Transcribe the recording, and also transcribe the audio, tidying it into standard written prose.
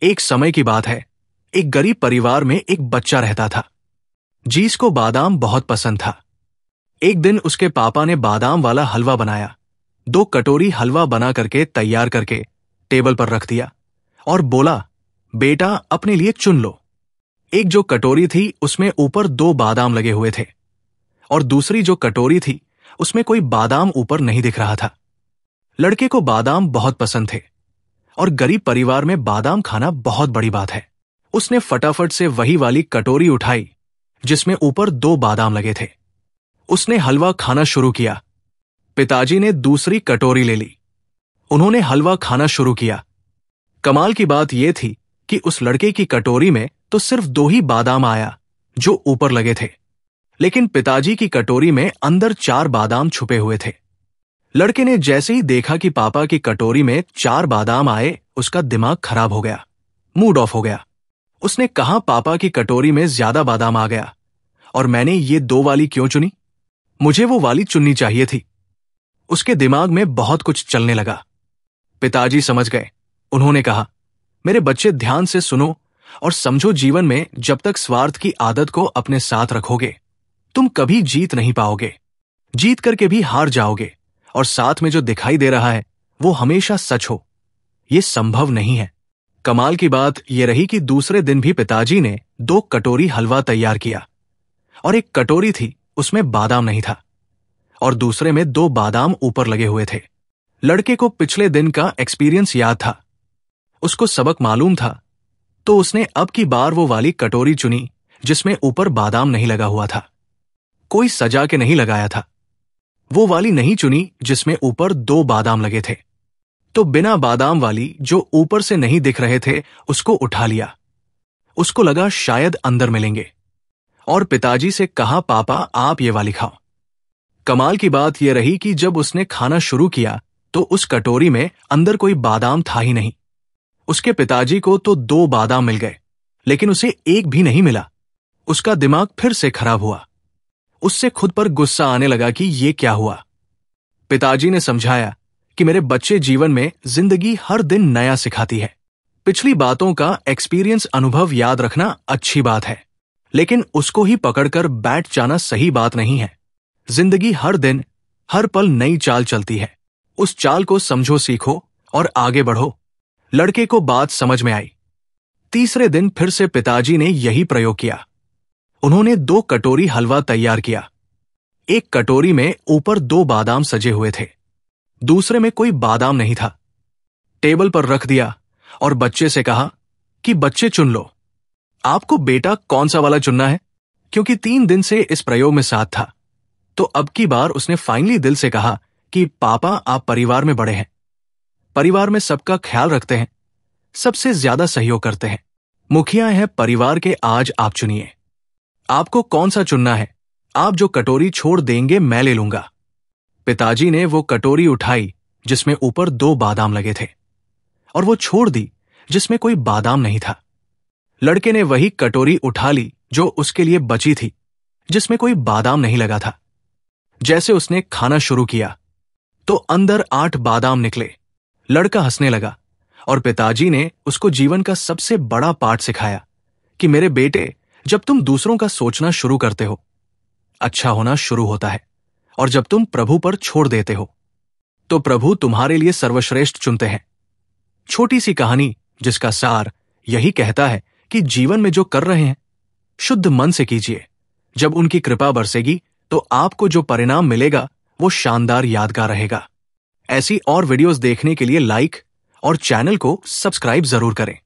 एक समय की बात है, एक गरीब परिवार में एक बच्चा रहता था जिसको बादाम बहुत पसंद था। एक दिन उसके पापा ने बादाम वाला हलवा बनाया। 2 कटोरी हलवा बना करके तैयार करके टेबल पर रख दिया और बोला, बेटा अपने लिए चुन लो। एक जो कटोरी थी उसमें ऊपर 2 बादाम लगे हुए थे और दूसरी जो कटोरी थी उसमें कोई बादाम ऊपर नहीं दिख रहा था। लड़के को बादाम बहुत पसंद थे और गरीब परिवार में बादाम खाना बहुत बड़ी बात है। उसने फटाफट से वही वाली कटोरी उठाई जिसमें ऊपर 2 बादाम लगे थे। उसने हलवा खाना शुरू किया। पिताजी ने दूसरी कटोरी ले ली। उन्होंने हलवा खाना शुरू किया। कमाल की बात यह थी कि उस लड़के की कटोरी में तो सिर्फ 2 ही बादाम आया जो ऊपर लगे थे, लेकिन पिताजी की कटोरी में अंदर 4 बादाम छुपे हुए थे। लड़के ने जैसे ही देखा कि पापा की कटोरी में 4 बादाम आए, उसका दिमाग खराब हो गया, मूड ऑफ हो गया। उसने कहा, पापा की कटोरी में ज्यादा बादाम आ गया और मैंने ये 2 वाली क्यों चुनी? मुझे वो वाली चुननी चाहिए थी। उसके दिमाग में बहुत कुछ चलने लगा। पिताजी समझ गए। उन्होंने कहा, मेरे बच्चे ध्यान से सुनो और समझो, जीवन में जब तक स्वार्थ की आदत को अपने साथ रखोगे तुम कभी जीत नहीं पाओगे। जीत करके भी हार जाओगे और साथ में जो दिखाई दे रहा है वो हमेशा सच हो, ये संभव नहीं है। कमाल की बात यह रही कि दूसरे दिन भी पिताजी ने 2 कटोरी हलवा तैयार किया और एक कटोरी थी उसमें बादाम नहीं था और दूसरे में 2 बादाम ऊपर लगे हुए थे। लड़के को पिछले दिन का एक्सपीरियंस याद था, उसको सबक मालूम था, तो उसने अब की बार वो वाली कटोरी चुनी जिसमें ऊपर बादाम नहीं लगा हुआ था। कोई सजा के नहीं लगाया था। वो वाली नहीं चुनी जिसमें ऊपर 2 बादाम लगे थे, तो बिना बादाम वाली जो ऊपर से नहीं दिख रहे थे उसको उठा लिया। उसको लगा शायद अंदर मिलेंगे और पिताजी से कहा, पापा आप ये वाली खाओ। कमाल की बात यह रही कि जब उसने खाना शुरू किया तो उस कटोरी में अंदर कोई बादाम था ही नहीं। उसके पिताजी को तो 2 बादाम मिल गए, लेकिन उसे एक भी नहीं मिला। उसका दिमाग फिर से खराब हुआ। उससे खुद पर गुस्सा आने लगा कि ये क्या हुआ। पिताजी ने समझाया कि मेरे बच्चे, जीवन में जिंदगी हर दिन नया सिखाती है। पिछली बातों का एक्सपीरियंस, अनुभव याद रखना अच्छी बात है, लेकिन उसको ही पकड़कर बैठ जाना सही बात नहीं है। जिंदगी हर दिन हर पल नई चाल चलती है। उस चाल को समझो, सीखो और आगे बढ़ो। लड़के को बात समझ में आई। तीसरे दिन फिर से पिताजी ने यही प्रयोग किया। उन्होंने 2 कटोरी हलवा तैयार किया। एक कटोरी में ऊपर 2 बादाम सजे हुए थे, दूसरे में कोई बादाम नहीं था। टेबल पर रख दिया और बच्चे से कहा कि बच्चे चुन लो, आपको बेटा कौन सा वाला चुनना है। क्योंकि 3 दिन से इस प्रयोग में साथ था, तो अब की बार उसने फाइनली दिल से कहा कि पापा आप परिवार में बड़े हैं, परिवार में सबका ख्याल रखते हैं, सबसे ज्यादा सहयोग करते हैं, मुखिया हैं परिवार के, आज आप चुनिए, आपको कौन सा चुनना है। आप जो कटोरी छोड़ देंगे मैं ले लूंगा। पिताजी ने वो कटोरी उठाई जिसमें ऊपर 2 बादाम लगे थे और वो छोड़ दी जिसमें कोई बादाम नहीं था। लड़के ने वही कटोरी उठा ली जो उसके लिए बची थी, जिसमें कोई बादाम नहीं लगा था। जैसे उसने खाना शुरू किया तो अंदर 8 बादाम निकले। लड़का हंसने लगा और पिताजी ने उसको जीवन का सबसे बड़ा पाठ सिखाया कि मेरे बेटे, जब तुम दूसरों का सोचना शुरू करते हो, अच्छा होना शुरू होता है, और जब तुम प्रभु पर छोड़ देते हो तो प्रभु तुम्हारे लिए सर्वश्रेष्ठ चुनते हैं। छोटी सी कहानी जिसका सार यही कहता है कि जीवन में जो कर रहे हैं शुद्ध मन से कीजिए। जब उनकी कृपा बरसेगी तो आपको जो परिणाम मिलेगा वो शानदार, यादगार रहेगा। ऐसी और वीडियोस देखने के लिए लाइक और चैनल को सब्सक्राइब जरूर करें।